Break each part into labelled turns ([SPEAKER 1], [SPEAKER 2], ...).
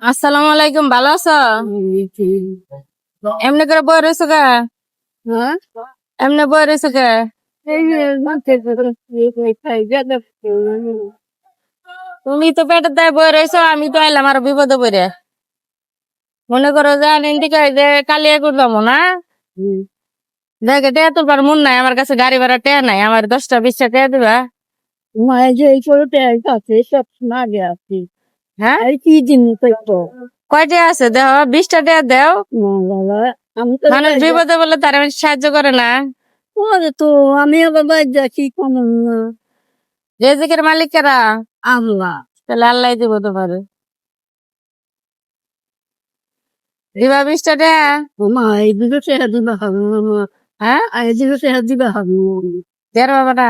[SPEAKER 1] আসসালামু আলাইকুম, ভালো আছো? এমনি করে বই রয়েছো কে? এমনি বই রয়েছো কে? তুমি তো পেটের দায় বই রয়েছো, আমি তো আইলাম আরো বিপদে পড়ে। মনে করো যে নিন্দিকা যে কালিয়া করলাম না, দেখে টেয়া তুলবার মন নাই, আমার কাছে গাড়ি ভাড়া টেয়া নাই, আমার 10টা 20টা টেয়া দিবা।
[SPEAKER 2] মায়ের যে এই করে আছে সব আগে আছি
[SPEAKER 1] হ্যাঁ,
[SPEAKER 2] আর কি জিনিস তো
[SPEAKER 1] কয়টা আছে দেও? 20টা টেয়া দেও।
[SPEAKER 2] বাবা আমি তো
[SPEAKER 1] মানুষ বিপদে বলে তারা সাহায্য করে না।
[SPEAKER 2] ওরে তো আমি আবার বাইরে কি কমন না
[SPEAKER 1] রেজিকের মালিক কারা?
[SPEAKER 2] আল্লাহ
[SPEAKER 1] তাহলে আল্লাহ দিব তোমার। দিবা 20টা টেয়া?
[SPEAKER 2] মা এই দুটো চেহারা দিবা হবে
[SPEAKER 1] হ্যাঁ,
[SPEAKER 2] এই দুটো চেহারা দিবা হবে
[SPEAKER 1] দেড় বাবাটা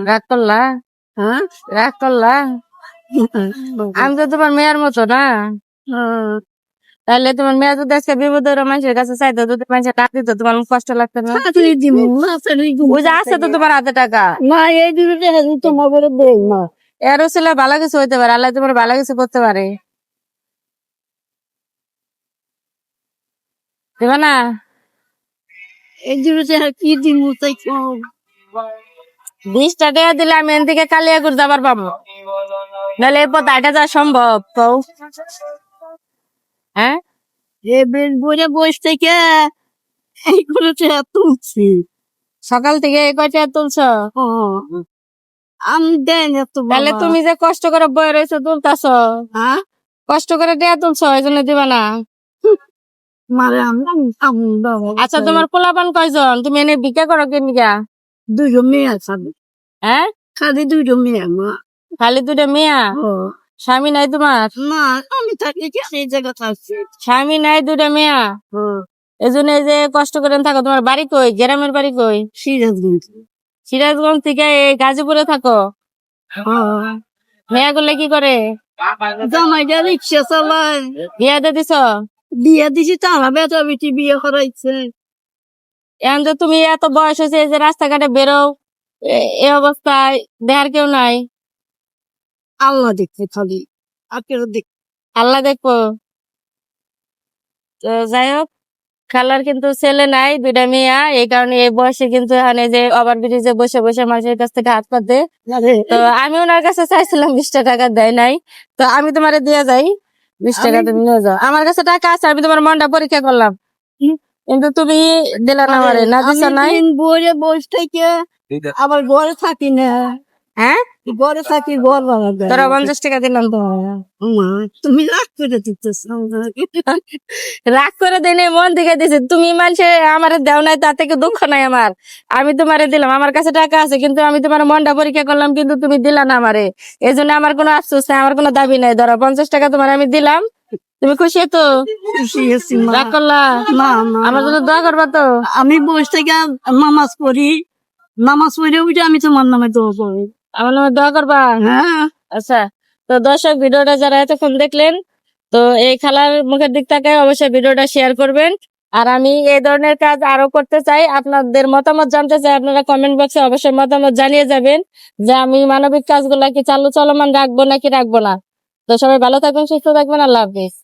[SPEAKER 1] রাগ করলা?
[SPEAKER 2] হ্যাঁ
[SPEAKER 1] রাগ করলা? আমি তো তোমার মেয়ের মতো না। তাহলে তোমার মেয়ে যদি আজকে বিপদের মানুষের কাছে চাইতো, যদি মানুষের টাকা দিত, তোমার কষ্ট লাগতো না? ওই যে আছে তো তোমার হাতে টাকা।
[SPEAKER 2] মা এই দুটো চেহারা তোমার বলে দেই মা
[SPEAKER 1] এরও ছিল ভালো কিছু হইতে পারে, আল্লাহ তোমার ভালো কিছু করতে পারে। দিবা না?
[SPEAKER 2] এই দুটো চেহারা কি দিব তাই
[SPEAKER 1] 20টা টাকা দিলে আমি এন থেকে কালিয়াকুর যাবার পাবো, নাহলে এই পথ হাঁটা যাওয়া সম্ভব কও? হ্যাঁ,
[SPEAKER 2] বইরে বসে থেকে এই করে চেহারা তুলছি
[SPEAKER 1] সকাল থেকে এই কয়টা তুলছ?
[SPEAKER 2] আমি দেন এত
[SPEAKER 1] তাহলে তুমি যে কষ্ট করে বই রয়েছো তুলতাছ,
[SPEAKER 2] হ্যাঁ
[SPEAKER 1] কষ্ট করে টাকা তুলছ, এই জন্য দিবা না?
[SPEAKER 2] মারে আমি
[SPEAKER 1] আচ্ছা, তোমার পোলাপান কয়জন? তুমি এনে ভিক্ষা করো কেনিকা?
[SPEAKER 2] দুটো মেয়ে আছে
[SPEAKER 1] হ্যাঁ,
[SPEAKER 2] খালি দুটো মেয়ে মা
[SPEAKER 1] খালি 2টা মেয়া? স্বামী নাই তোমার?
[SPEAKER 2] না আমি থাকি কি এই জায়গা থাকছি
[SPEAKER 1] স্বামী নাই, 2টা মেয়া, এই জন্য এই যে কষ্ট করে থাকো। তোমার বাড়ি কই? গ্রামের বাড়ি কই?
[SPEAKER 2] সিরাজগঞ্জ
[SPEAKER 1] সিরাজগঞ্জ থেকে এই গাজীপুরে থাকো? মেয়া গুলো কি করে?
[SPEAKER 2] জামাইটা রিক্সা চালায়
[SPEAKER 1] বিয়া দিয়ে দিছ?
[SPEAKER 2] বিয়ে দিছি তারা বেটা বেটি বিয়ে করাইছে
[SPEAKER 1] এখন যে তুমি এত বয়স হয়েছে, এই যে রাস্তাঘাটে বেরো, এই অবস্থায় দেখার কেউ নাই?
[SPEAKER 2] আল্লাহ দেখতে খালি আপনারা দেখ
[SPEAKER 1] আল্লাহ দেখবো। তো যাই হোক, খালার কিন্তু ছেলে নাই, 2টা মেয়া, এই কারণে এই বয়সে কিন্তু এখানে যে ওভার ব্রিজে বসে বসে মানুষের কাছ থেকে হাত পাতে। তো আমি ওনার কাছে চাইছিলাম 20টা টাকা, দেয় নাই। তো আমি তোমারে দিয়ে যাই, 20 টাকা তুমি নিয়ে যাও। আমার কাছে টাকা আছে, আমি তোমার মনটা পরীক্ষা করলাম, কিন্তু তুমি দিলা না, আমারে না দিছ নাই।
[SPEAKER 2] বইরে বসে থেকে আবার ঘরে থাকি না
[SPEAKER 1] হ্যাঁ,
[SPEAKER 2] ঘরে থাকি ঘর ভাড়া দেয়
[SPEAKER 1] তোরা 50 টাকা দিলাম তো।
[SPEAKER 2] তুমি রাগ করে দিতেছ
[SPEAKER 1] রাগ করে দেনে, মন থেকে দিছে। তুমি মানুষে আমার দেও নাই, তার থেকে দুঃখ নাই আমার। আমি তোমারে দিলাম, আমার কাছে টাকা আছে, কিন্তু আমি তোমার মনটা পরীক্ষা করলাম, কিন্তু তুমি দিলা না আমারে। এই জন্য আমার কোনো আফসোস নাই, আমার কোনো দাবি নাই। ধরো 50 টাকা তোমার আমি দিলাম, তুমি খুশি তো?
[SPEAKER 2] খুশি আছি মা
[SPEAKER 1] রাগ করলা?
[SPEAKER 2] না না
[SPEAKER 1] আমার জন্য দোয়া করবা তো?
[SPEAKER 2] আমি বসে থেকে নামাজ পড়ি উঠে আমি তোমার নামে দোয়া করি
[SPEAKER 1] আমার নামে দোয়া করবা?
[SPEAKER 2] হ্যাঁ
[SPEAKER 1] আচ্ছা, তো দর্শক, ভিডিওটা যারা এতক্ষণ দেখলেন, তো এই খালার মুখের দিক থেকে অবশ্যই ভিডিওটা শেয়ার করবেন। আর আমি এই ধরনের কাজ আরো করতে চাই, আপনাদের মতামত জানতে চাই, আপনারা কমেন্ট বক্সে অবশ্যই মতামত জানিয়ে যাবেন যে আমি মানবিক কাজগুলা কি চলমান রাখবো নাকি রাখবো না। তো সবাই ভালো থাকবেন, সুস্থ থাকবেন, আল্লাহ হাফিজ।